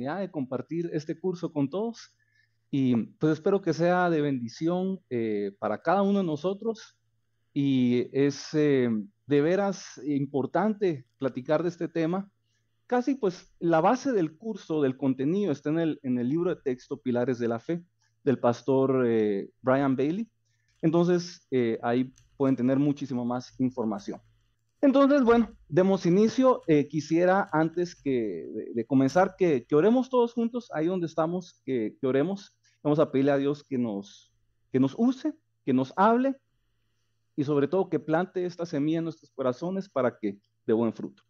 oportunidad de compartir este curso con todos y pues espero que sea de bendición para cada uno de nosotros y es de veras importante platicar de este tema. Casi pues la base del curso, del contenido, está en el libro de texto Pilares de la Fe del pastor Brian Bailey. Entonces ahí pueden tener muchísimo más información. Entonces, bueno, demos inicio. Quisiera antes de comenzar que oremos todos juntos, ahí donde estamos, que oremos. Vamos a pedirle a Dios que nos use, que nos hable y sobre todo que plante esta semilla en nuestros corazones para que dé buen fruto.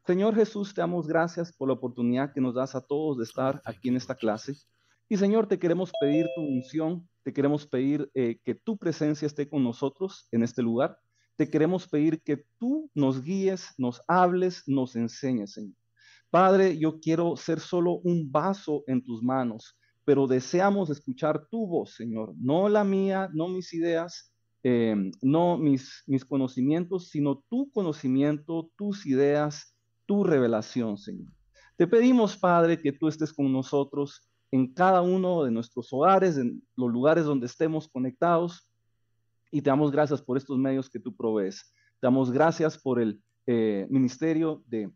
Señor Jesús, te damos gracias por la oportunidad que nos das a todos de estar Thank aquí en you, esta Lord clase. Jesus. Y Señor, te queremos pedir tu unción, te queremos pedir que tu presencia esté con nosotros en este lugar. Te queremos pedir que tú nos guíes, nos hables, nos enseñes, Señor. Padre, yo quiero ser solo un vaso en tus manos, pero deseamos escuchar tu voz, Señor, no la mía, no mis ideas, no mis conocimientos, sino tu conocimiento, tus ideas, tu revelación, Señor. Te pedimos, Padre, que tú estés con nosotros en cada uno de nuestros hogares, en los lugares donde estemos conectados, y te damos gracias por estos medios que tú provees. Te damos gracias por el ministerio de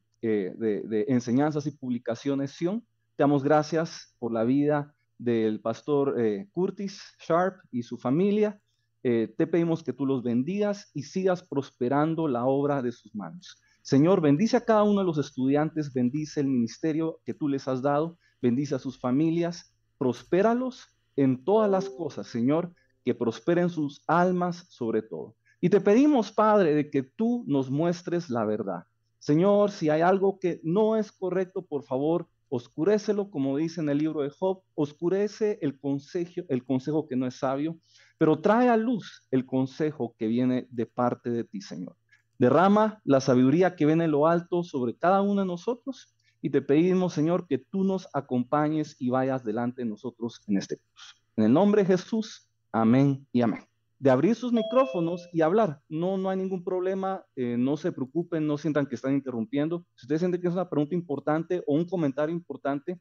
enseñanzas y publicaciones Sion. Te damos gracias por la vida del pastor Curtis Sharp y su familia. Te pedimos que tú los bendigas y sigas prosperando la obra de sus manos. Señor, bendice a cada uno de los estudiantes, bendice el ministerio que tú les has dado, bendice a sus familias, prospéralos en todas las cosas, Señor, que prosperen sus almas sobre todo. Y te pedimos, Padre, de que tú nos muestres la verdad. Señor, si hay algo que no es correcto, por favor, oscurécelo, como dice en el libro de Job, oscurece el consejo que no es sabio, pero trae a luz el consejo que viene de parte de ti, Señor. Derrama la sabiduría que viene en lo alto sobre cada uno de nosotros y te pedimos, Señor, que tú nos acompañes y vayas delante de nosotros en este curso. En el nombre de Jesús, amén y amén. De abrir sus micrófonos y hablar. No hay ningún problema, no se preocupen, no sientan que están interrumpiendo. Si ustedes sienten que es una pregunta importante o un comentario importante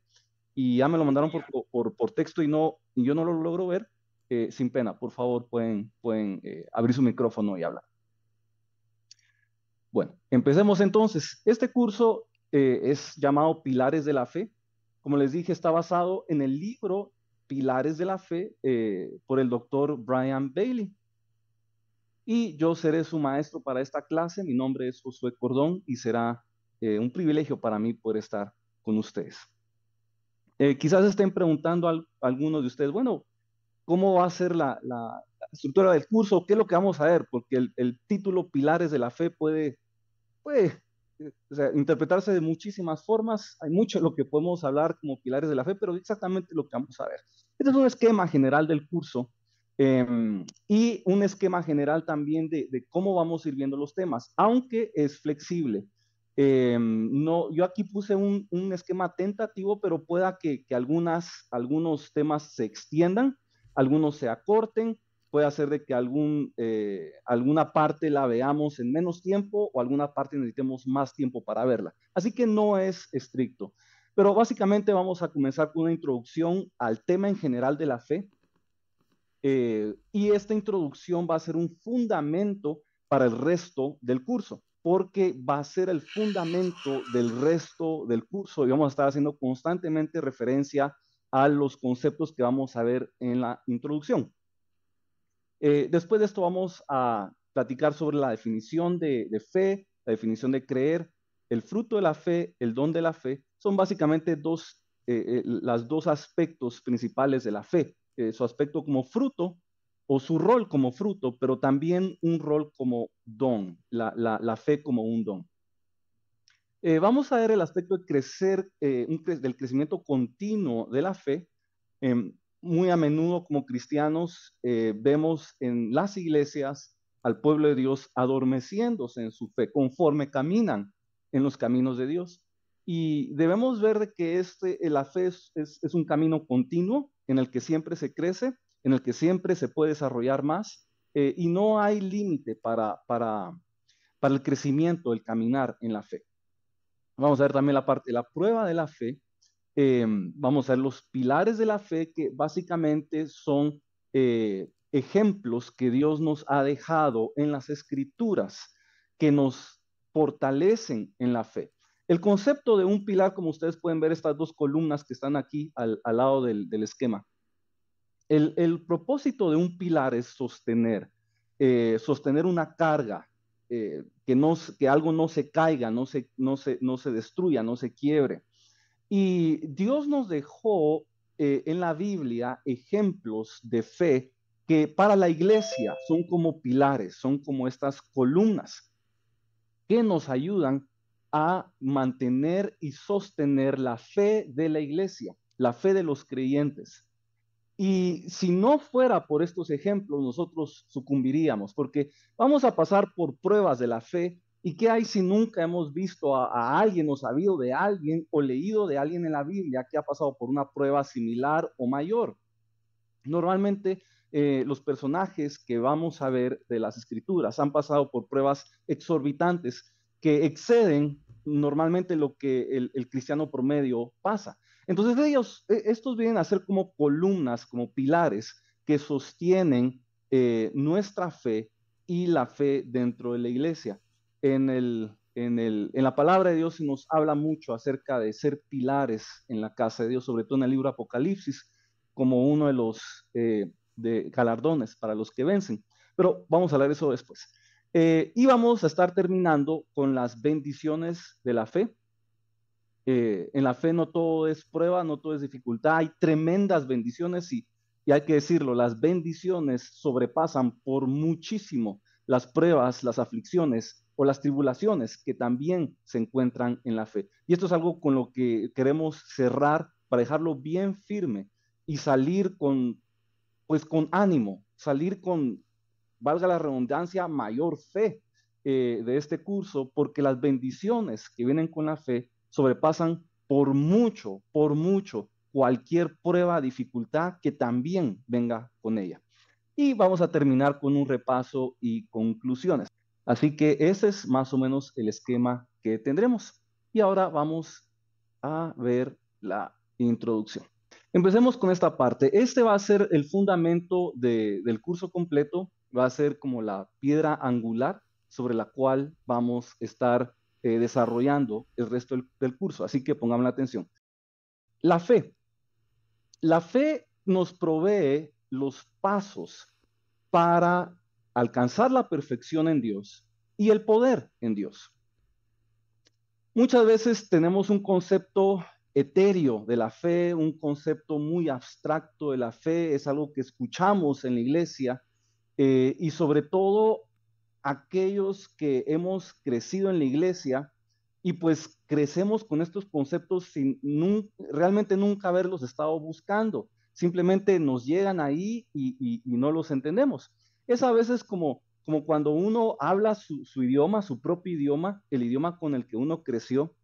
y ya me lo mandaron por texto y yo no lo logro ver, sin pena, por favor, pueden abrir su micrófono y hablar. Bueno, empecemos entonces. Este curso es llamado Pilares de la Fe. Como les dije, está basado en el libro Pilares de la Fe por el doctor Brian Bailey. Y yo seré su maestro para esta clase. Mi nombre es Josué Cordón y será un privilegio para mí poder estar con ustedes. Quizás estén preguntando a algunos de ustedes, bueno, ¿cómo va a ser la estructura del curso? ¿Qué es lo que vamos a ver? Porque el título Pilares de la Fe puede o sea, interpretarse de muchísimas formas. Hay mucho de lo que podemos hablar como pilares de la fe, pero exactamente lo que vamos a ver. Este es un esquema general del curso y un esquema general también de cómo vamos a ir viendo los temas, aunque es flexible. No, yo aquí puse un esquema tentativo, pero pueda que algunos temas se extiendan, algunos se acorten, puede hacer de que alguna parte la veamos en menos tiempo o alguna parte necesitemos más tiempo para verla. Así que no es estricto. Pero básicamente vamos a comenzar con una introducción al tema en general de la fe. Y esta introducción va a ser un fundamento para el resto del curso, porque va a ser el fundamento del resto del curso y vamos a estar haciendo constantemente referencia a los conceptos que vamos a ver en la introducción. Después de esto vamos a platicar sobre la definición de fe, la definición de creer, el fruto de la fe, el don de la fe. Son básicamente las dos aspectos principales de la fe. Su aspecto como fruto o su rol como fruto, pero también un rol como don, la fe como un don. Vamos a ver el aspecto de crecer, del crecimiento continuo de la fe. Muy a menudo como cristianos vemos en las iglesias al pueblo de Dios adormeciéndose en su fe conforme caminan en los caminos de Dios. Y debemos ver de que la fe es un camino continuo en el que siempre se crece, en el que siempre se puede desarrollar más y no hay límite para el crecimiento, el caminar en la fe. Vamos a ver también la parte de la prueba de la fe vamos a ver los pilares de la fe, que básicamente son ejemplos que Dios nos ha dejado en las escrituras que nos fortalecen en la fe. El concepto de un pilar, como ustedes pueden ver, estas dos columnas que están aquí al lado del esquema. El propósito de un pilar es sostener una carga, que algo no se caiga, no se destruya, no se quiebre. Y Dios nos dejó en la Biblia ejemplos de fe que para la iglesia son como pilares, son como estas columnas que nos ayudan a mantener y sostener la fe de la iglesia, la fe de los creyentes. Y si no fuera por estos ejemplos, nosotros sucumbiríamos, porque vamos a pasar por pruebas de la fe. ¿Y qué hay si nunca hemos visto a alguien o sabido de alguien o leído de alguien en la Biblia que ha pasado por una prueba similar o mayor? Normalmente los personajes que vamos a ver de las escrituras han pasado por pruebas exorbitantes que exceden normalmente lo que el cristiano promedio pasa. Entonces estos vienen a ser como columnas, como pilares que sostienen nuestra fe y la fe dentro de la iglesia. En la palabra de Dios se nos habla mucho acerca de ser pilares en la casa de Dios, sobre todo en el libro Apocalipsis, como uno de los de galardones para los que vencen. Pero vamos a hablar de eso después. Y vamos a estar terminando con las bendiciones de la fe. En la fe no todo es prueba, no todo es dificultad, hay tremendas bendiciones y hay que decirlo, las bendiciones sobrepasan por muchísimo las pruebas, las aflicciones o las tribulaciones que también se encuentran en la fe. Y esto es algo con lo que queremos cerrar para dejarlo bien firme y salir pues con ánimo, salir con, valga la redundancia, mayor fe de este curso, porque las bendiciones que vienen con la fe sobrepasan por mucho, cualquier prueba, dificultad que también venga con ella. Y vamos a terminar con un repaso y conclusiones. Así que ese es más o menos el esquema que tendremos. Y ahora vamos a ver la introducción. Empecemos con esta parte. Este va a ser el fundamento del curso completo, va a ser como la piedra angular sobre la cual vamos a estar desarrollando el resto del curso. Así que pongamos la atención. La fe. La fe nos provee los pasos para alcanzar la perfección en Dios y el poder en Dios. Muchas veces tenemos un concepto etéreo de la fe, un concepto muy abstracto de la fe, es algo que escuchamos en la iglesia y sobre todo aquellos que hemos crecido en la iglesia y pues crecemos con estos conceptos sin realmente nunca haberlos estado buscando, simplemente nos llegan ahí y no los entendemos. Es a veces como cuando uno habla su idioma, su propio idioma, el idioma con el que uno creció,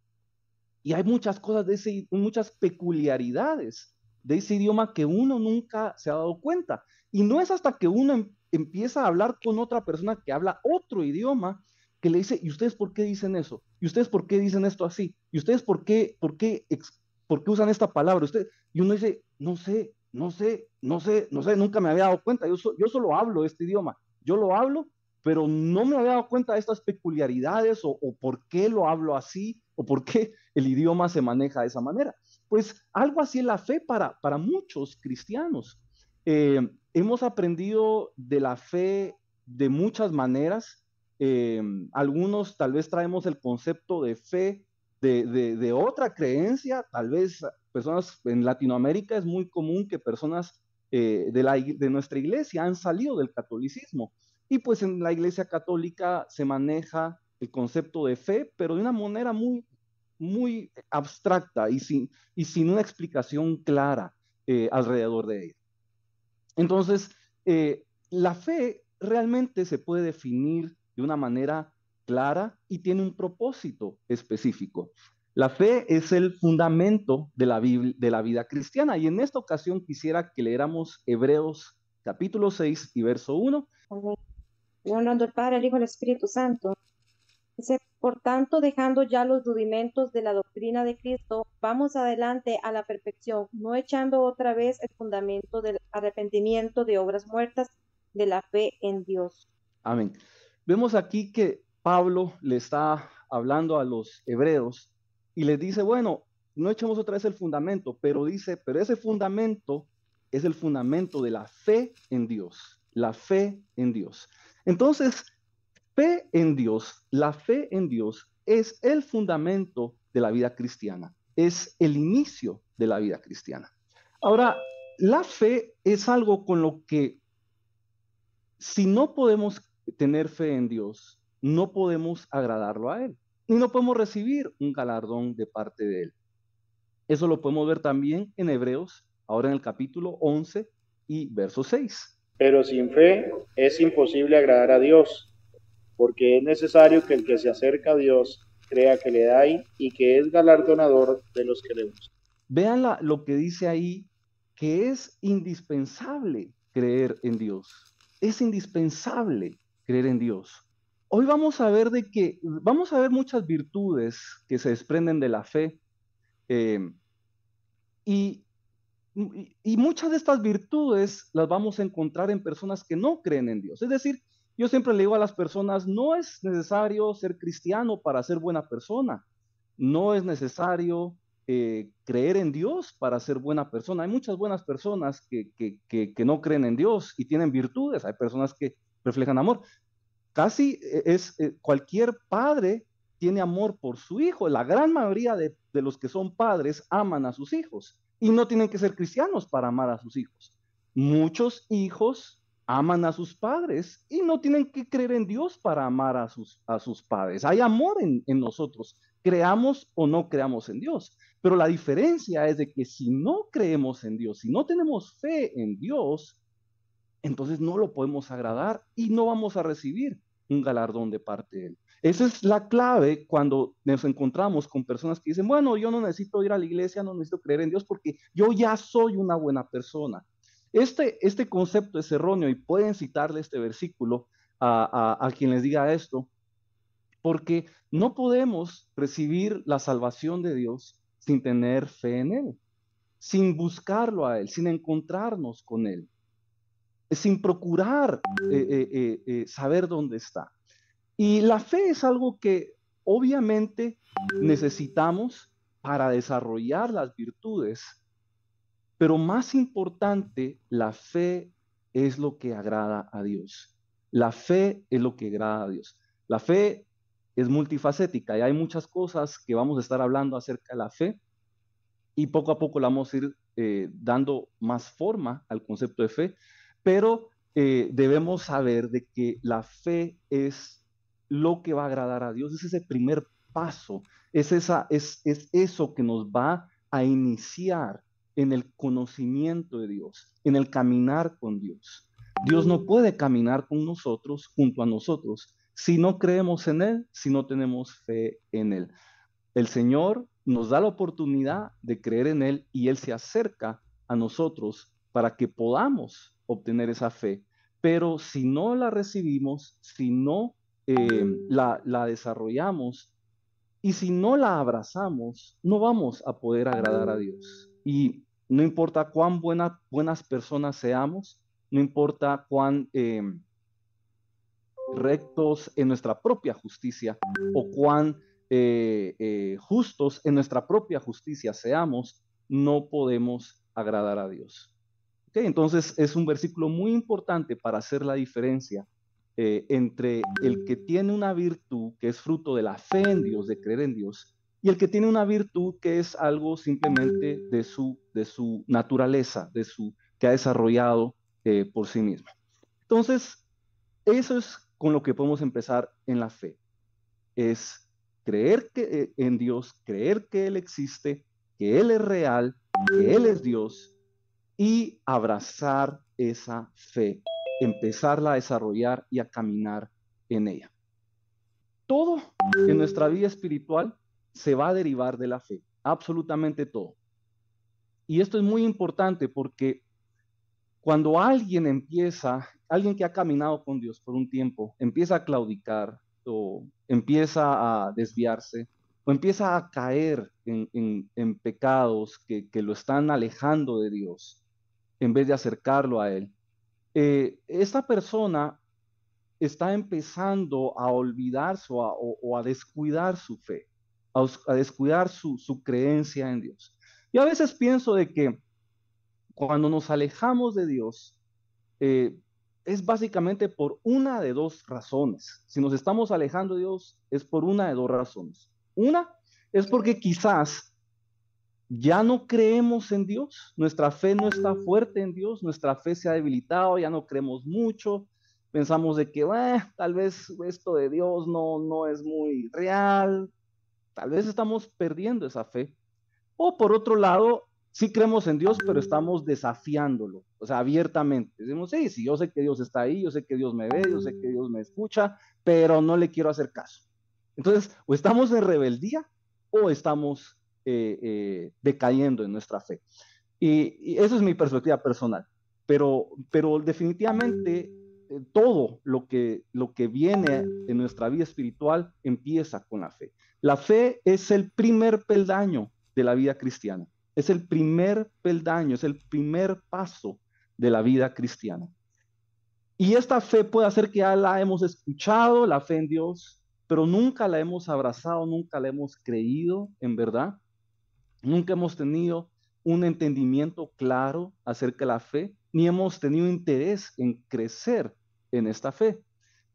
y hay muchas cosas muchas peculiaridades de ese idioma que uno nunca se ha dado cuenta. Y no es hasta que uno empieza a hablar con otra persona que habla otro idioma que le dice, ¿y ustedes por qué dicen eso? ¿Y ustedes por qué dicen esto así? ¿Y ustedes por qué usan esta palabra? Y uno dice, no sé, nunca me había dado cuenta. Yo solo hablo este idioma. Yo lo hablo, pero no me había dado cuenta de estas peculiaridades o por qué lo hablo así o por qué el idioma se maneja de esa manera. Pues algo así es la fe para muchos cristianos. Hemos aprendido de la fe de muchas maneras. Algunos tal vez traemos el concepto de fe de otra creencia, tal vez personas en Latinoamérica es muy común que personas de nuestra iglesia han salido del catolicismo y pues en la iglesia católica se maneja el concepto de fe, pero de una manera muy abstracta y sin una explicación clara alrededor de ella. Entonces, la fe realmente se puede definir de una manera clara y tiene un propósito específico. La fe es el fundamento de la vida cristiana y en esta ocasión quisiera que leéramos Hebreos capítulo 6 y verso 1. Io honrando il Padre, il Figlio e lo Spirito Santo. Dice, por tanto, dejando ya los rudimentos de la doctrina de Cristo, vamos adelante a la perfección, no echando otra vez el fundamento del arrepentimiento de obras muertas, de la fe en Dios. Amén. Vemos aquí que Pablo le está hablando a los hebreos y les dice, bueno, no echemos otra vez el fundamento, pero dice, pero ese fundamento es el fundamento de la fe en Dios, la fe en Dios. Entonces, fe en Dios, la fe en Dios es el fundamento de la vida cristiana, es el inicio de la vida cristiana. Ahora, la fe es algo con lo que si no podemos tener fe en Dios, no podemos agradarlo a Él y no podemos recibir un galardón de parte de Él. Eso lo podemos ver también en Hebreos, ahora en el capítulo 11 y verso 6. Pero sin fe es imposible agradar a Dios, porque es necesario que el que se acerca a Dios crea que le hay y que es galardonador de los que le buscan. Vean lo que dice ahí, que es indispensable creer en Dios. Es indispensable creer en Dios. Hoy vamos a ver vamos a ver muchas virtudes que se desprenden de la fe. eh, y y muchas de estas virtudes las vamos a encontrar en personas que no creen en Dios. Es decir, yo siempre le digo a las personas, no es necesario ser cristiano para ser buena persona. No es necesario creer en Dios para ser buena persona. Hay muchas buenas personas que no creen en Dios y tienen virtudes. Hay personas que reflejan amor. Casi cualquier padre tiene amor por su hijo. La gran mayoría de los que son padres aman a sus hijos y no tienen que ser cristianos para amar a sus hijos. Muchos hijos aman a sus padres y no tienen que creer en Dios para amar a sus padres. Hay amor en nosotros, creamos o no creamos en Dios. Pero la diferencia es de que si no creemos en Dios, si no tenemos fe en Dios, entonces no lo podemos agradar y no vamos a recibir un galardón de parte de Él. Esa es la clave cuando nos encontramos con personas que dicen, bueno, yo no necesito ir a la iglesia, no necesito creer en Dios porque yo ya soy una buena persona. Este concepto es erróneo y pueden citarle este versículo a quien les diga esto, porque no podemos recibir la salvación de Dios sin tener fe en Él, sin buscarlo a Él, sin encontrarnos con Él, sin procurar saber dónde está. Y la fe es algo que obviamente necesitamos para desarrollar las virtudes, pero más importante, la fe es lo que agrada a Dios. La fe es lo que agrada a Dios. La fe es multifacética y hay muchas cosas que vamos a estar hablando acerca de la fe y poco a poco la vamos a ir dando más forma al concepto de fe, pero debemos saber de que la fe es lo que va a agradar a Dios, es ese primer paso, es eso que nos va a iniciar en el conocimiento de Dios, en el caminar con Dios. Dios no puede caminar con nosotros, junto a nosotros, si no creemos en Él, si no tenemos fe en Él. El Señor nos da la oportunidad de creer en Él y Él se acerca a nosotros para que podamos obtener esa fe. Pero si no la recibimos, si no la desarrollamos y si no la abrazamos, no vamos a poder agradar a Dios. Y no importa cuán buenas personas seamos, no importa cuán rectos en nuestra propia justicia o cuán justos en nuestra propia justicia seamos, no podemos agradar a Dios. ¿Okay? Entonces es un versículo muy importante para hacer la diferencia entre el que tiene una virtud que es fruto de la fe en Dios, de creer en Dios, y el que tiene una virtud que es algo simplemente de su naturaleza, que ha desarrollado por sí mismo. Entonces, eso es con lo que podemos empezar en la fe. Es creer en Dios, creer que Él existe, que Él es real, que Él es Dios y abrazar esa fe, empezarla a desarrollar y a caminar en ella. Todo en nuestra vida espiritual se va a derivar de la fe, absolutamente todo. Y esto es muy importante porque cuando alguien que ha caminado con Dios por un tiempo, empieza a claudicar o empieza a desviarse o empieza a caer en pecados que lo están alejando de Dios en vez de acercarlo a Él, esta persona está empezando a olvidarse o a descuidar su fe, a descuidar su creencia en Dios. Yo a veces pienso de que cuando nos alejamos de Dios, es básicamente por una de dos razones. Si nos estamos alejando de Dios, es por una de dos razones. Una es porque quizás ya no creemos en Dios, nuestra fe no está fuerte en Dios, nuestra fe se ha debilitado, ya no creemos mucho, pensamos de que tal vez esto de Dios no es muy real, tal vez estamos perdiendo esa fe. O por otro lado, sí creemos en Dios, pero estamos desafiándolo, o sea, abiertamente. Decimos, sí, sí, yo sé que Dios está ahí, yo sé que Dios me ve, yo sé que Dios me escucha, pero no le quiero hacer caso. Entonces, o estamos en rebeldía o estamos decayendo en nuestra fe. Y eso es mi perspectiva personal. Pero definitivamente todo lo que viene en nuestra vida espiritual empieza con la fe. La fe es el primer peldaño de la vida cristiana. Es el primer peldaño, es el primer paso de la vida cristiana. Y esta fe puede hacer que ya la hemos escuchado, la fe en Dios, pero nunca la hemos abrazado, nunca la hemos creído en verdad. Nunca hemos tenido un entendimiento claro acerca de la fe, ni hemos tenido interés en crecer en esta fe.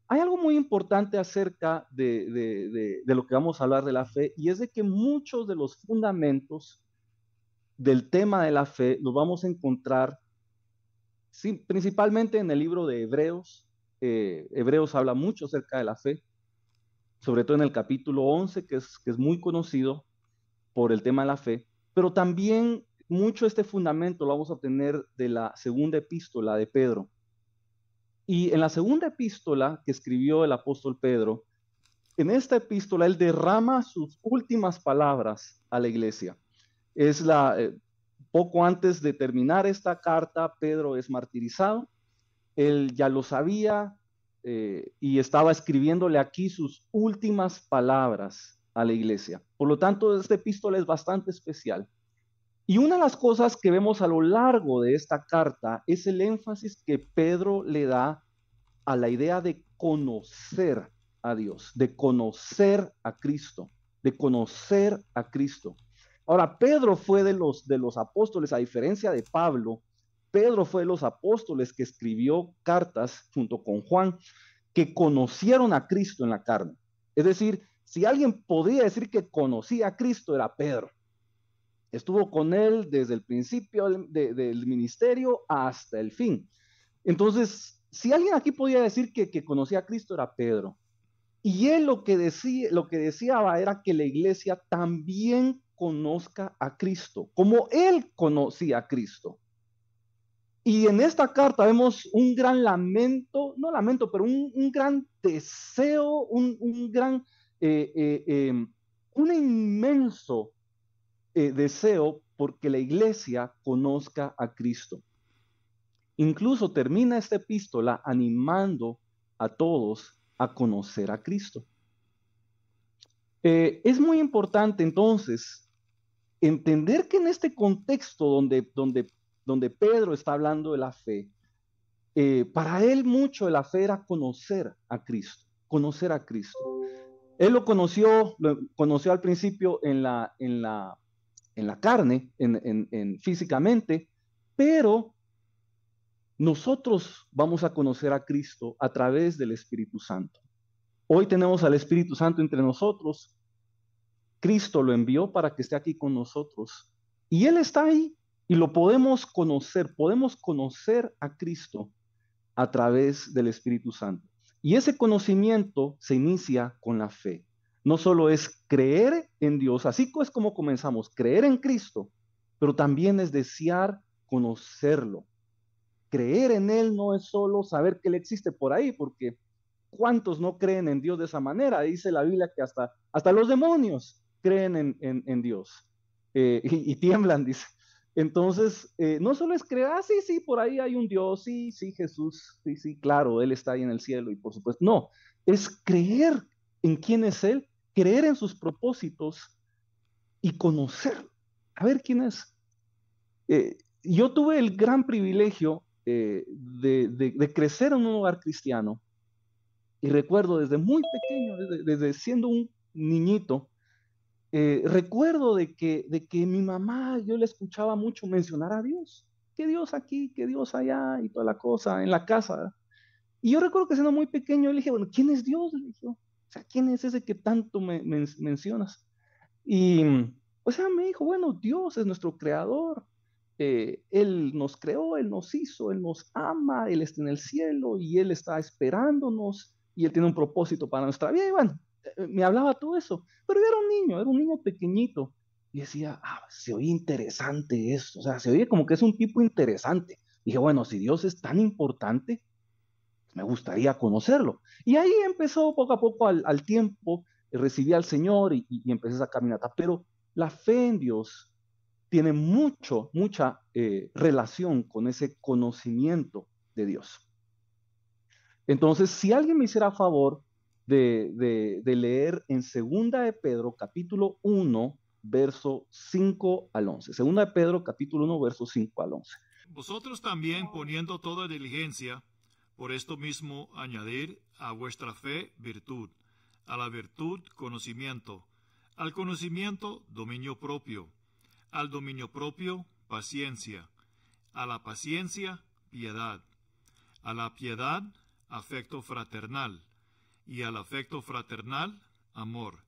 Hay algo muy importante acerca de lo que vamos a hablar de la fe, y es de que muchos de los fundamentos del tema de la fe los vamos a encontrar sí, principalmente en el libro de Hebreos. Hebreos habla mucho acerca de la fe, sobre todo en el capítulo 11, que es muy conocido por el tema de la fe, pero también mucho este fundamento lo vamos a tener de la segunda epístola de Pedro. Y en la segunda epístola que escribió el apóstol Pedro, en esta epístola él derrama sus últimas palabras a la iglesia. Poco antes de terminar esta carta, Pedro es martirizado. Él ya lo sabía y estaba escribiéndole aquí sus últimas palabras a la iglesia. Por lo tanto, esta epístola es bastante especial. Y una de las cosas que vemos a lo largo de esta carta es el énfasis que Pedro le da a la idea de conocer a Dios, de conocer a Cristo, de conocer a Cristo. Ahora, Pedro fue de los apóstoles, a diferencia de Pablo. Pedro fue de los apóstoles que escribió cartas junto con Juan, que conocieron a Cristo en la carne. Es decir, si alguien podía decir que conocía a Cristo, era Pedro. Estuvo con él desde el principio del ministerio hasta el fin. Entonces, si alguien aquí podía decir que conocía a Cristo, era Pedro. Y él lo que deseaba era que la iglesia también conozca a Cristo, como él conocía a Cristo. Y en esta carta vemos un gran lamento, no lamento, pero un gran deseo, un inmenso deseo porque la iglesia conozca a Cristo. Incluso termina esta epístola animando a todos a conocer a Cristo. Es muy importante entonces entender que en este contexto donde Pedro está hablando de la fe, para él mucho de la fe era conocer a Cristo, conocer a Cristo. Él lo conoció al principio en la carne, físicamente, pero nosotros vamos a conocer a Cristo a través del Espíritu Santo. Hoy tenemos al Espíritu Santo entre nosotros. Cristo lo envió para que esté aquí con nosotros. Y Él está ahí y lo podemos conocer a Cristo a través del Espíritu Santo. Y ese conocimiento se inicia con la fe. No solo es creer en Dios, así es como comenzamos, creer en Cristo, pero también es desear conocerlo. Creer en Él no es solo saber que Él existe por ahí, porque ¿cuántos no creen en Dios de esa manera? Dice la Biblia que hasta los demonios creen en Dios y tiemblan, dice. Entonces, no solo es creer, sí, por ahí hay un Dios, sí, Jesús, sí, claro, Él está ahí en el cielo y por supuesto, no, es creer en quién es Él, creer en sus propósitos y conocerlo, a ver quién es. Yo tuve el gran privilegio de crecer en un hogar cristiano y recuerdo desde muy pequeño, desde siendo un niñito, recuerdo de que mi mamá, yo le escuchaba mucho mencionar a Dios, que Dios aquí, que Dios allá y toda la cosa en la casa. Y yo recuerdo que siendo muy pequeño, le dije, bueno, ¿quién es Dios? Le dije, o sea, ¿quién es ese que tanto mencionas? Y, o sea, me dijo, bueno, Dios es nuestro creador. Él nos creó, Él nos hizo, Él nos ama, Él está en el cielo y Él está esperándonos y Él tiene un propósito para nuestra vida. Y bueno, me hablaba todo eso, pero yo era un niño pequeñito y decía, se oye interesante esto, o sea, se oye como que es un tipo interesante. Dije, bueno, si Dios es tan importante, me gustaría conocerlo. Y ahí empezó poco a poco al tiempo, recibí al Señor y empecé esa caminata. Pero la fe en Dios tiene mucha relación con ese conocimiento de Dios. Entonces, si alguien me hiciera favor de leer en Segunda de Pedro, capítulo 1, verso 5 al 11. Segunda de Pedro, capítulo 1, verso 5 al 11. Vosotros también, poniendo toda diligencia, por esto mismo añadir a vuestra fe virtud, a la virtud conocimiento, al conocimiento dominio propio, al dominio propio paciencia, a la paciencia piedad, a la piedad afecto fraternal, y al afecto fraternal amor.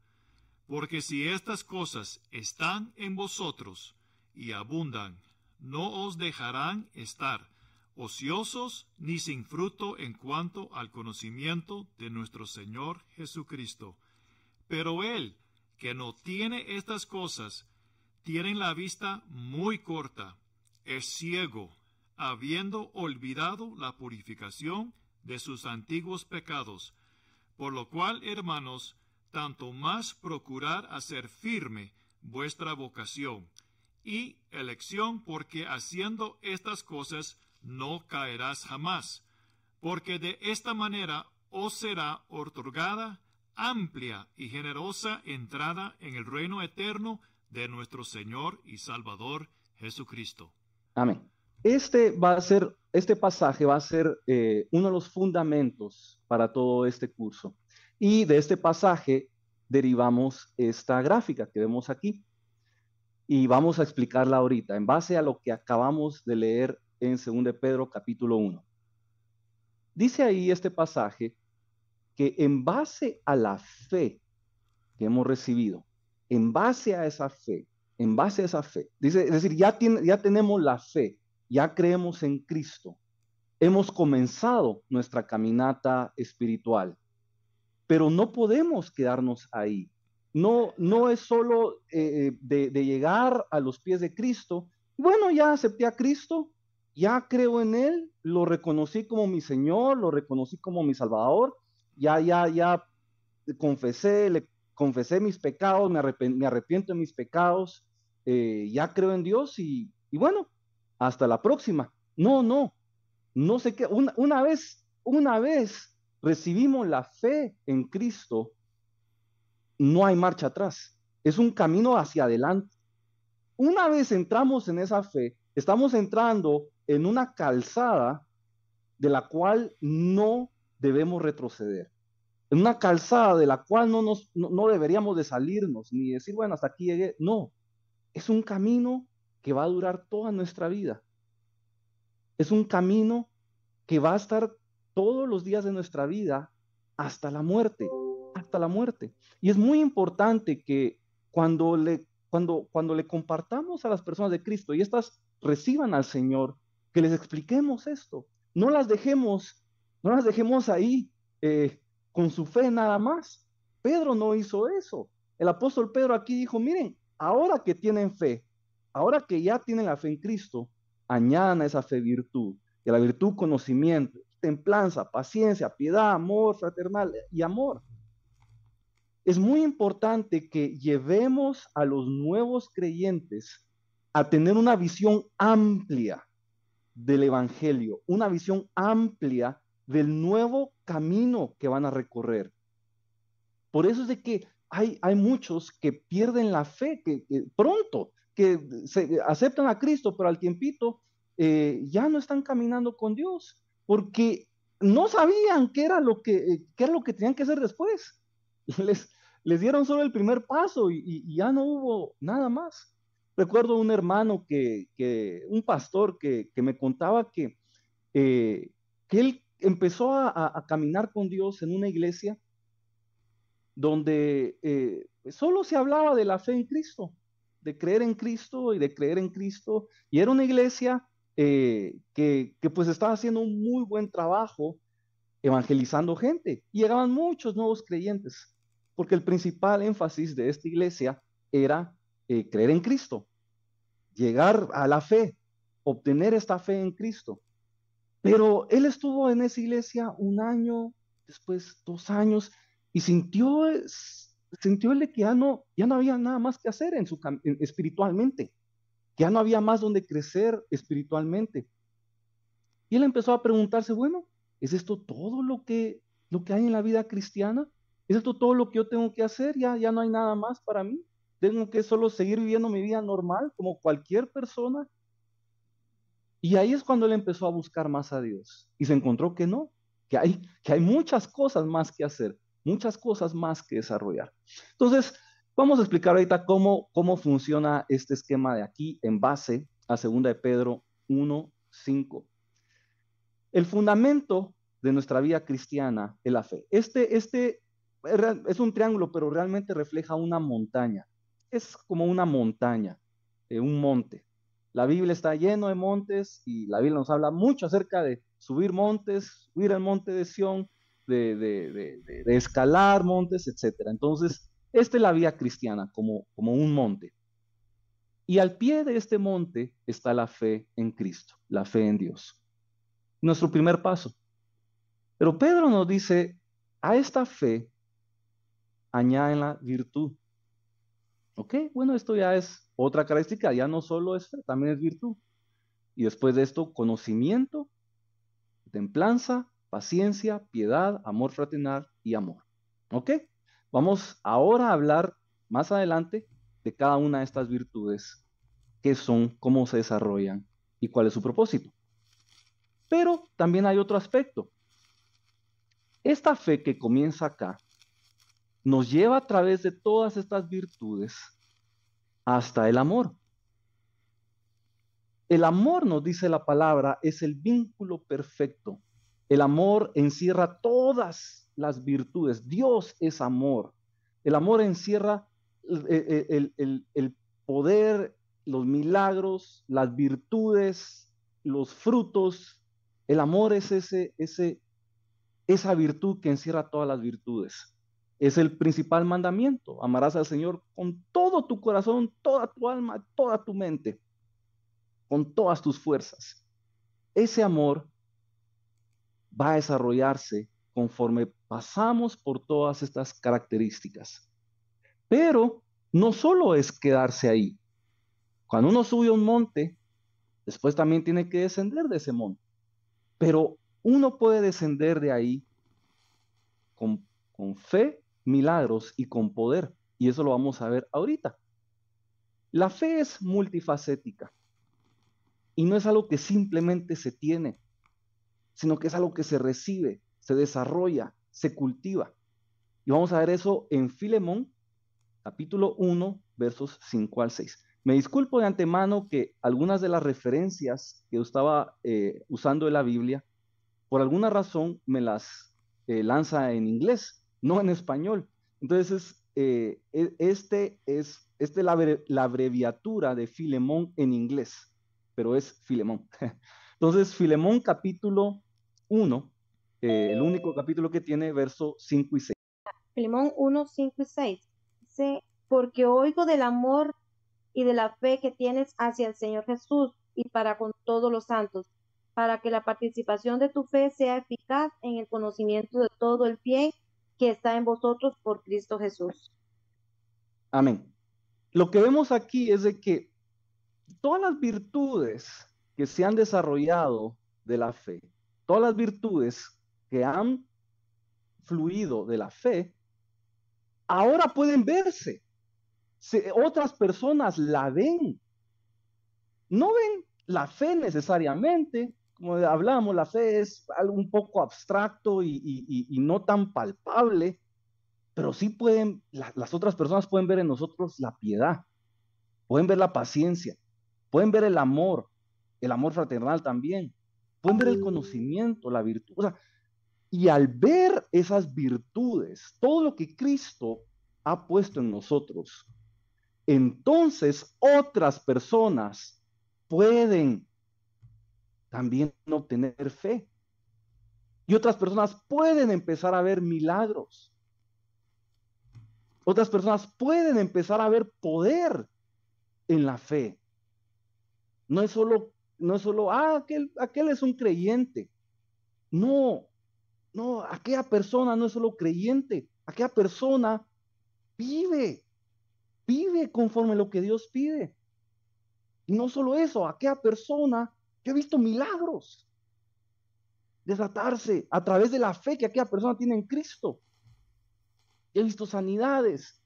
Porque si estas cosas están en vosotros y abundan, no os dejarán estar ociosos ni sin fruto en cuanto al conocimiento de nuestro Señor Jesucristo. Pero él, que no tiene estas cosas, tiene la vista muy corta, es ciego, habiendo olvidado la purificación de sus antiguos pecados. Por lo cual, hermanos, tanto más procurar hacer firme vuestra vocación y elección, porque haciendo estas cosas no caerás jamás, porque de esta manera os será otorgada amplia y generosa entrada en el reino eterno de nuestro Señor y Salvador Jesucristo. Amén. Este pasaje va a ser uno de los fundamentos para todo este curso. Y de este pasaje derivamos esta gráfica que vemos aquí. Y vamos a explicarla ahorita, en base a lo que acabamos de leer en 2 de Pedro capítulo 1. Dice ahí este pasaje que en base a la fe que hemos recibido, en base a esa fe, dice, es decir, ya tenemos la fe, ya creemos en Cristo, hemos comenzado nuestra caminata espiritual, pero no podemos quedarnos ahí. No es solo de llegar a los pies de Cristo. Bueno, ya acepté a Cristo, ya creo en Él, lo reconocí como mi Señor, lo reconocí como mi Salvador, ya le confesé mis pecados, me arrepiento de mis pecados, ya creo en Dios y bueno, hasta la próxima. No sé qué. Una vez recibimos la fe en Cristo, no hay marcha atrás. Es un camino hacia adelante. Una vez entramos en esa fe, estamos entrando en una calzada de la cual no debemos retroceder. En una calzada de la cual no deberíamos de salirnos, ni decir, bueno, hasta aquí llegué. No, es un camino que va a durar toda nuestra vida. Es un camino que va a estar todos los días de nuestra vida hasta la muerte. Y es muy importante que cuando le compartamos a las personas de Cristo y estas reciban al Señor, que les expliquemos esto. No las dejemos ahí con su fe nada más. Pedro no hizo eso. El apóstol Pedro aquí dijo, miren, ahora que tienen fe, ahora que ya tienen la fe en Cristo, añadan a esa fe virtud, y a la virtud conocimiento, templanza, paciencia, piedad, amor fraternal y amor. Es muy importante que llevemos a los nuevos creyentes a tener una visión amplia del Evangelio, una visión amplia del nuevo camino que van a recorrer. Por eso es de que hay muchos que pierden la fe que pronto, que se aceptan a Cristo, pero al tiempito ya no están caminando con Dios, porque no sabían qué era lo que tenían que hacer después. Les, les dieron solo el primer paso y ya no hubo nada más. Recuerdo un hermano un pastor que me contaba que él empezó a caminar con Dios en una iglesia donde solo se hablaba de la fe en Cristo, de creer en Cristo y de creer en Cristo. Y era una iglesia que pues estaba haciendo un muy buen trabajo evangelizando gente. Y llegaban muchos nuevos creyentes, porque el principal énfasis de esta iglesia era creer en Cristo, llegar a la fe, obtener esta fe en Cristo. Pero él estuvo en esa iglesia un año, después 2 años, y sintió él de que ya no había nada más que hacer espiritualmente, que ya no había más donde crecer espiritualmente. Y él empezó a preguntarse, bueno, ¿es esto todo lo que hay en la vida cristiana? ¿Es esto todo lo que yo tengo que hacer? Ya no hay nada más para mí. Tengo que solo seguir viviendo mi vida normal como cualquier persona. Y ahí es cuando él empezó a buscar más a Dios y se encontró que no, que hay muchas cosas más que hacer, muchas cosas más que desarrollar. Entonces, vamos a explicar ahorita cómo funciona este esquema de aquí en base a 2 de Pedro 1:5. El fundamento de nuestra vida cristiana es la fe. Este es un triángulo, pero realmente refleja una montaña. Es como una montaña, un monte. La Biblia está lleno de montes y la Biblia nos habla mucho acerca de subir montes, subir al monte de Sión, de escalar montes, etc. Entonces, esta es la vida cristiana, como un monte. Y al pie de este monte está la fe en Cristo, la fe en Dios. Nuestro primer paso. Pero Pedro nos dice, a esta fe añaden la virtud. Ok, bueno, esto ya es otra característica, ya no solo es fe, también es virtud. Y después de esto, conocimiento, templanza, paciencia, piedad, amor fraternal y amor. ¿Ok? Vamos ahora a hablar más adelante de cada una de estas virtudes, qué son, cómo se desarrollan y cuál es su propósito. Pero también hay otro aspecto. Esta fe que comienza acá nos lleva a través de todas estas virtudes hasta el amor. El amor, nos dice la palabra, es el vínculo perfecto. El amor encierra todas las virtudes. Dios es amor. El amor encierra el poder, los milagros, las virtudes, los frutos. El amor es esa virtud que encierra todas las virtudes. Es el principal mandamiento. Amarás al Señor con todo tu corazón, toda tu alma, toda tu mente, con todas tus fuerzas. Ese amor va a desarrollarse conforme pasamos por todas estas características. Pero no solo es quedarse ahí. Cuando uno sube a un monte, después también tiene que descender de ese monte. Pero uno puede descender de ahí con fe, milagros y con poder. Y eso lo vamos a ver ahorita. La fe es multifacética y no es algo que simplemente se tiene, sino que es algo que se recibe, se desarrolla, se cultiva. Y vamos a ver eso en Filemón, capítulo 1, versos 5 al 6. Me disculpo de antemano que algunas de las referencias que yo estaba usando en la Biblia, por alguna razón me las lanza en inglés, no en español. Entonces, este es la abreviatura de Filemón en inglés, pero es Filemón. Entonces, Filemón capítulo 1, el único capítulo que tiene versos 5 y 6. Filemón 1, 5 y 6. Dice, porque oigo del amor y de la fe que tienes hacia el Señor Jesús y para con todos los santos, para que la participación de tu fe sea eficaz en el conocimiento de todo el bien que está en vosotros por Cristo Jesús. Amén. Lo que vemos aquí es de que todas las virtudes que se han desarrollado de la fe, todas las virtudes que han fluido de la fe, ahora pueden verse. Otras personas la ven. No ven la fe necesariamente. Como hablamos, la fe es algo un poco abstracto y no tan palpable, pero sí pueden, las otras personas pueden ver en nosotros la piedad, pueden ver la paciencia, pueden ver el amor fraternal también, pueden ver el conocimiento, la virtud. O sea, y al ver esas virtudes, todo lo que Cristo ha puesto en nosotros, entonces otras personas pueden también obtener fe. Y otras personas pueden empezar a ver milagros. Otras personas pueden empezar a ver poder en la fe. No es solo, aquel es un creyente. No, no, aquella persona no es solo creyente. Aquella persona vive conforme lo que Dios pide. Y no solo eso, aquella persona, yo he visto milagros desatarse a través de la fe que aquella persona tiene en Cristo. Yo he visto sanidades.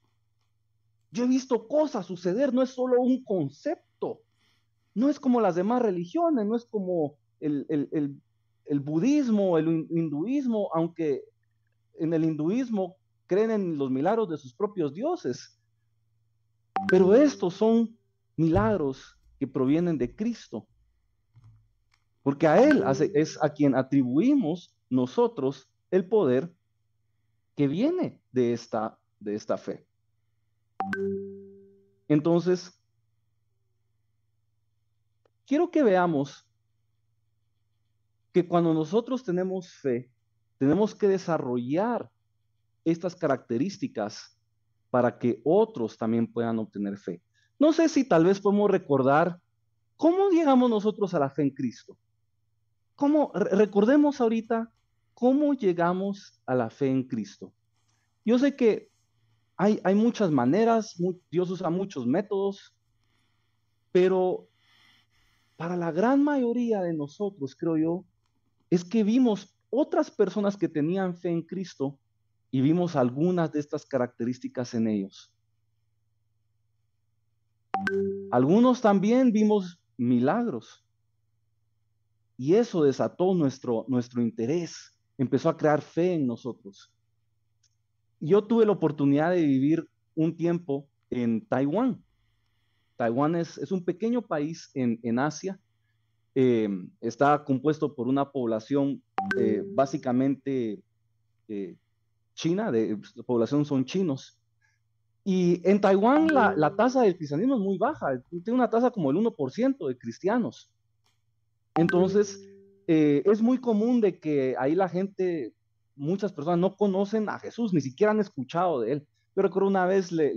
Yo he visto cosas suceder, no es solo un concepto. No es como las demás religiones, no es como el budismo, el hinduismo, aunque en el hinduismo creen en los milagros de sus propios dioses. Pero estos son milagros que provienen de Cristo. Porque a Él es a quien atribuimos nosotros el poder que viene de esta fe. Entonces, quiero que veamos que cuando nosotros tenemos fe, tenemos que desarrollar estas características para que otros también puedan obtener fe. No sé si tal vez podemos recordar cómo llegamos nosotros a la fe en Cristo. Recordemos ahorita cómo llegamos a la fe en Cristo. Yo sé que hay muchas maneras, Dios usa muchos métodos, pero para la gran mayoría de nosotros, creo yo, es que vimos otras personas que tenían fe en Cristo y vimos algunas de estas características en ellos. Algunos también vimos milagros. Y eso desató nuestro interés, empezó a crear fe en nosotros. Yo tuve la oportunidad de vivir un tiempo en Taiwán. Taiwán es un pequeño país en Asia. Está compuesto por una población básicamente china, la población son chinos. Y en Taiwán la tasa del cristianismo es muy baja, tiene una tasa como el 1% de cristianos. Entonces, es muy común de que ahí muchas personas no conocen a Jesús, ni siquiera han escuchado de él. Yo recuerdo una vez le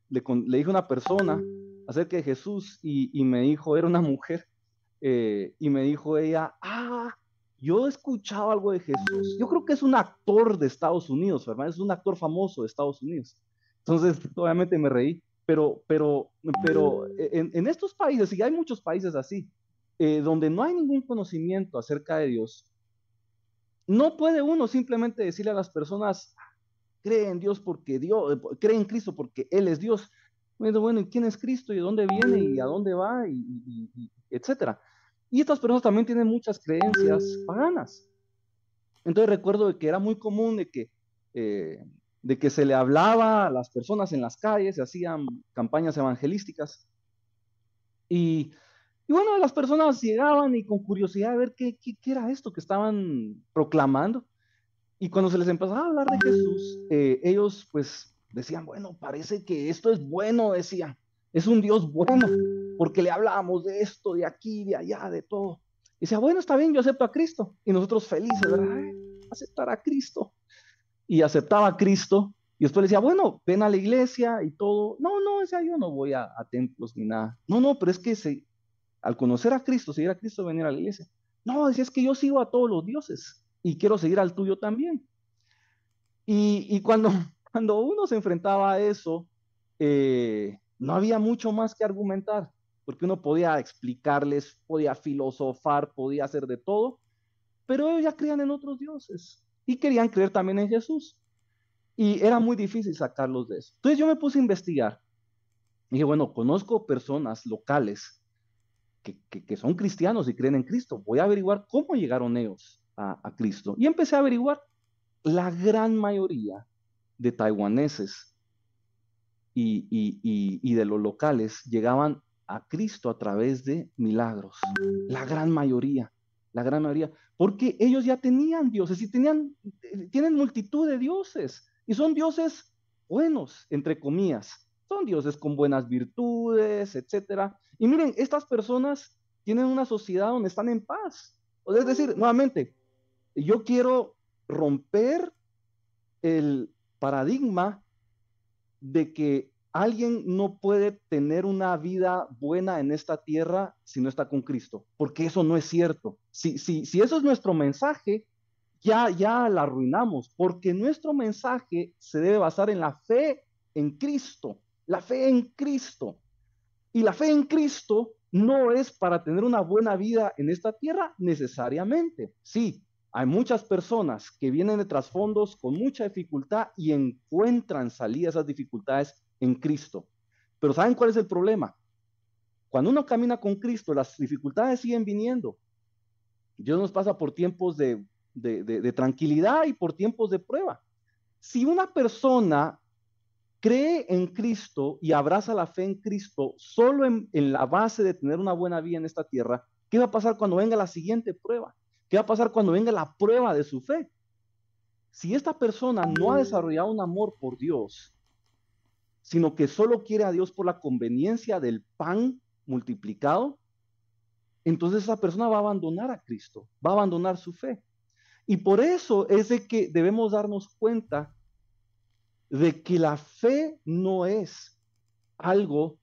dije a una persona acerca de Jesús y me dijo, era una mujer, y me dijo ella, yo he escuchado algo de Jesús. Yo creo que es un actor de Estados Unidos, ¿verdad? Es un actor famoso de Estados Unidos. Entonces, obviamente me reí, pero en estos países, y hay muchos países así, donde no hay ningún conocimiento acerca de Dios, no puede uno simplemente decirle a las personas, cree en Dios porque Dios, cree en Cristo porque Él es Dios. Bueno, ¿y quién es Cristo? ¿Y de dónde viene? ¿Y a dónde va? Etcétera. Y estas personas también tienen muchas creencias paganas. Entonces recuerdo que era muy común de que se le hablaba a las personas en las calles, se hacían campañas evangelísticas. Y bueno, las personas llegaban y con curiosidad a ver qué era esto que estaban proclamando. Y cuando se les empezaba a hablar de Jesús, ellos pues decían, bueno, parece que esto es bueno, decían, es un Dios bueno, porque le hablábamos de esto, de aquí, de allá, de todo. Y decía, bueno, está bien, yo acepto a Cristo. Y nosotros felices, ¿verdad? Aceptar a Cristo. Y aceptaba a Cristo. Y después le decía, bueno, ven a la iglesia y todo. No, decía, yo no voy a templos ni nada. No, pero es que al conocer a Cristo, seguir a Cristo, venir a la iglesia. No, decía, es que yo sigo a todos los dioses y quiero seguir al tuyo también. Y cuando uno se enfrentaba a eso, no había mucho más que argumentar, porque uno podía explicarles, podía filosofar, podía hacer de todo, pero ellos ya creían en otros dioses y querían creer también en Jesús. y era muy difícil sacarlos de eso. Entonces yo me puse a investigar. Y dije, bueno, conozco personas locales que son cristianos y creen en Cristo. Voy a averiguar cómo llegaron ellos a Cristo. Y empecé a averiguar. La gran mayoría de taiwaneses y de los locales llegaban a Cristo a través de milagros. La gran mayoría, porque ellos ya tenían dioses y tienen multitud de dioses y son dioses buenos, entre comillas. Son dioses con buenas virtudes, etcétera. Y miren, estas personas tienen una sociedad donde están en paz. Es decir, nuevamente, yo quiero romper el paradigma de que alguien no puede tener una vida buena en esta tierra si no está con Cristo, porque eso no es cierto. Si eso es nuestro mensaje, ya la arruinamos, porque nuestro mensaje se debe basar en la fe en Cristo, la fe en Cristo. Y la fe en Cristo no es para tener una buena vida en esta tierra necesariamente. Sí, hay muchas personas que vienen de trasfondos con mucha dificultad y encuentran salida a esas dificultades en Cristo. Pero ¿saben cuál es el problema? Cuando uno camina con Cristo, las dificultades siguen viniendo. Dios nos pasa por tiempos de tranquilidad y por tiempos de prueba. Si una persona cree en Cristo y abraza la fe en Cristo solo en la base de tener una buena vida en esta tierra, ¿qué va a pasar cuando venga la siguiente prueba? ¿Qué va a pasar cuando venga la prueba de su fe? Si esta persona no ha desarrollado un amor por Dios, sino que solo quiere a Dios por la conveniencia del pan multiplicado, entonces esa persona va a abandonar a Cristo, va a abandonar su fe. Y por eso es de que debemos darnos cuenta de que la fe no es algo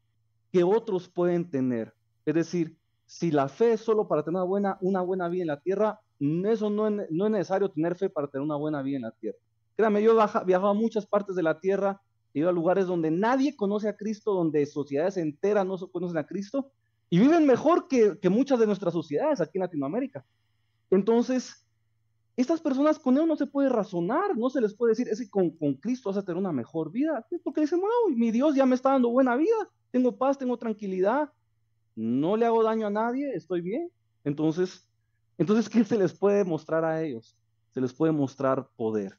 que otros pueden tener. Es decir, si la fe es solo para tener una buena vida en la tierra, eso no es necesario tener fe para tener una buena vida en la tierra. Créame, yo he viajado a muchas partes de la tierra, he ido a lugares donde nadie conoce a Cristo, donde sociedades enteras no conocen a Cristo, y viven mejor que muchas de nuestras sociedades aquí en Latinoamérica. Entonces, estas personas con ellos no se puede razonar, no se les puede decir, es que con Cristo vas a tener una mejor vida, porque dicen, bueno, mi Dios ya me está dando buena vida, tengo paz, tengo tranquilidad, no le hago daño a nadie, estoy bien. Entonces, ¿qué se les puede mostrar a ellos? Se les puede mostrar poder,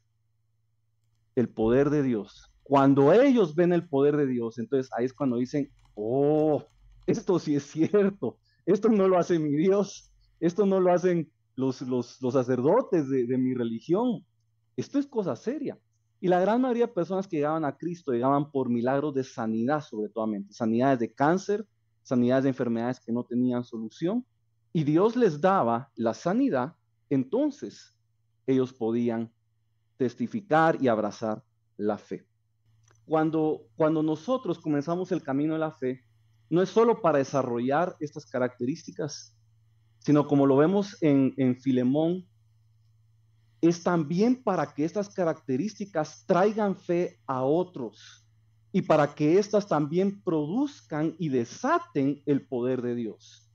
el poder de Dios. Cuando ellos ven el poder de Dios, entonces ahí es cuando dicen, oh, esto sí es cierto, esto no lo hace mi Dios, esto no lo hacen los sacerdotes de mi religión, esto es cosa seria. Y la gran mayoría de personas que llegaban a Cristo llegaban por milagros de sanidad, sobre todo, sanidades de cáncer, sanidades de enfermedades que no tenían solución, y Dios les daba la sanidad, entonces ellos podían testificar y abrazar la fe. Cuando nosotros comenzamos el camino de la fe, no es solo para desarrollar estas características, sino como lo vemos en Filemón, es también para que estas características traigan fe a otros y para que éstas también produzcan y desaten el poder de Dios,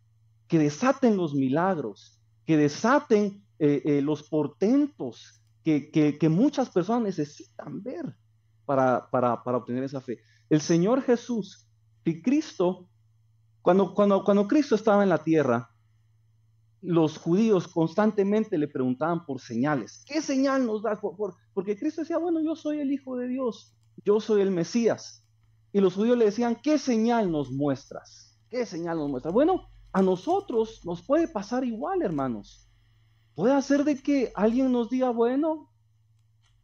que desaten los milagros, que desaten los portentos que muchas personas necesitan ver para obtener esa fe. El Señor Jesús y Cristo, cuando Cristo estaba en la tierra, los judíos constantemente le preguntaban por señales. ¿Qué señal nos das? Porque Cristo decía, bueno, yo soy el Hijo de Dios, yo soy el Mesías. Y los judíos le decían, ¿qué señal nos muestras? ¿Qué señal nos muestras? Bueno, a nosotros nos puede pasar igual, hermanos. Puede hacer de que alguien nos diga, bueno,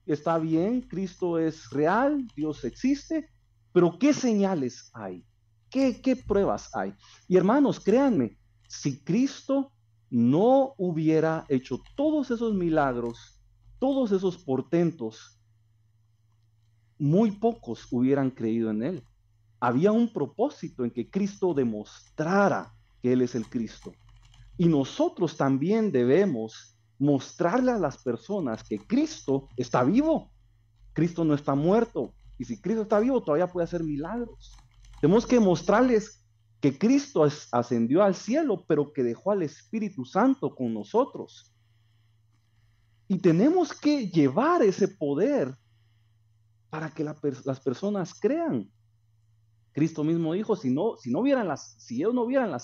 está bien, Cristo es real, Dios existe, pero ¿qué señales hay? ¿Qué pruebas hay? Y hermanos, créanme, si Cristo no hubiera hecho todos esos milagros, todos esos portentos, muy pocos hubieran creído en él. Había un propósito en que Cristo demostrara que él es el Cristo. Y nosotros también debemos mostrarle a las personas que Cristo está vivo. Cristo no está muerto. Y si Cristo está vivo, todavía puede hacer milagros. Tenemos que mostrarles que Cristo ascendió al cielo, pero que dejó al Espíritu Santo con nosotros. Y tenemos que llevar ese poder para que las personas crean. Cristo mismo dijo, si ellos no vieran las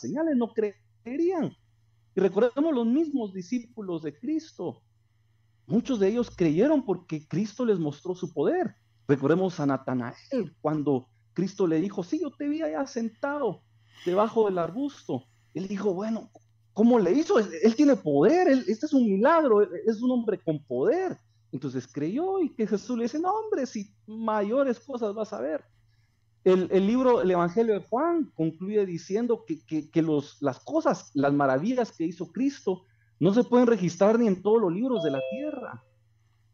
señales, no creerían. Y recordemos los mismos discípulos de Cristo. Muchos de ellos creyeron porque Cristo les mostró su poder. Recordemos a Natanael, cuando Cristo le dijo, sí, yo te vi allá sentado debajo del arbusto. Él dijo, bueno, ¿cómo le hizo? Él tiene poder, este es un milagro, es un hombre con poder. Entonces creyó, y que Jesús le dice, no, hombre, si mayores cosas vas a ver. El Evangelio de Juan concluye diciendo que las cosas, las maravillas que hizo Cristo no se pueden registrar ni en todos los libros de la tierra.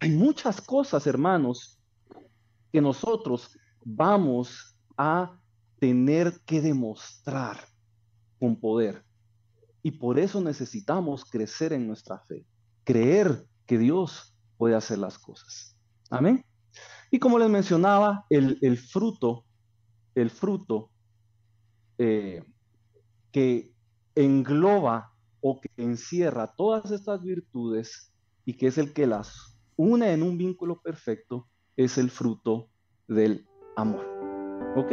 Hay muchas cosas, hermanos, que nosotros vamos a tener que demostrar con poder. Y por eso necesitamos crecer en nuestra fe, creer que Dios puede hacer las cosas. Amén. Y como les mencionaba, el fruto que engloba o que encierra todas estas virtudes y que es el que las une en un vínculo perfecto, es el fruto del amor. ¿Ok?